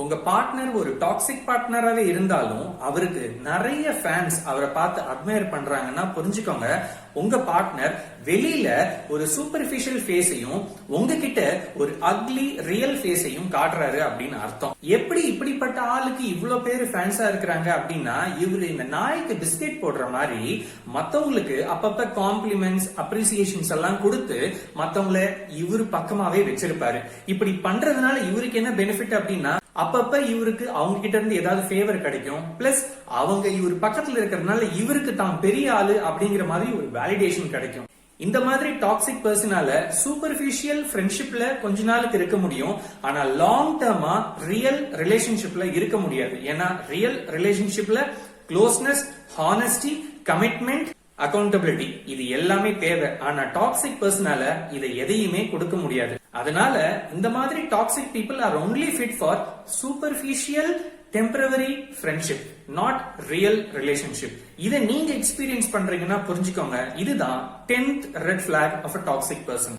உங்க பார்ட்னர் ஒரு டாக்ஸிக் பார்ட்னராவே இருந்தாலும் அவருக்கு நிறைய ஃபேன்ஸ் அவரை பார்த்து அட்மையர் பண்றாங்கன்னா புரிஞ்சுக்கோங்க, உங்க பார்ட்னர் வெளியில ஒரு சூப்பர்ஃபிஷியல் ஃபேஸையும் உங்ககிட்ட ஒரு அக்லி ரியல் ஃபேஸையும் காட்டுறாரு அப்படின்னு அர்த்தம். எப்படி இப்படிப்பட்ட ஆளுக்கு இவ்வளவு பேர் ஃபேன்ஸா இருக்கிறாங்க அப்படின்னா, இவரு இந்த நாய்க்கு பிஸ்கெட் போடுற மாதிரி மத்தவங்களுக்கு அப்பப்ப காம்ப்ளிமெண்ட்ஸ் அப்ரிசியேஷன்ஸ் எல்லாம் கொடுத்து மத்தவங்கள இவரு பக்கமாவே வச்சிருப்பாரு. இப்படி பண்றதுனால இவருக்கு என்ன பெனிஃபிட் அப்படின்னா, அப்பப்ப இவருக்கு அவங்க கிட்ட இருந்து ஏதாவது ஃபேவர் கிடைக்கும், பிளஸ் அவங்க இவர் பக்கத்துல இருக்கிறதுனால இவருக்கு தான் பெரிய ஆளு அப்படிங்கிற மாதிரி ஒரு வேலிடேஷன் கிடைக்கும். இந்த மாதிரி டாக்ஸிக் பர்சனால சூப்பர்ஃபிஷியல் ஃப்ரெண்ட்ஷிப்ல கொஞ்ச நாளுக்கு இருக்க முடியும், ஆனா லாங் டர்மா ரியல் ரிலேஷன்ஷிப்ல இருக்க முடியாது. ஏன்னா ரியல் ரிலேஷன்ஷிப்ல க்ளோஸ்னஸ், ஹானஸ்டி, கமிட்மெண்ட், அக்கௌண்டபிலிட்டி இது எல்லாமே தேவை. ஆனா டாக்ஸிக் பர்சனால இதை எதையுமே கொடுக்க முடியாது. அதனால இந்த மாதிரி toxic people are only fit for superficial temporary friendship, not real relationship. இதை நீங்க எக்ஸ்பீரியன்ஸ் பண்றீங்கன்னா புரிஞ்சுக்கோங்க, இதுதான் 10th red flag of a toxic person.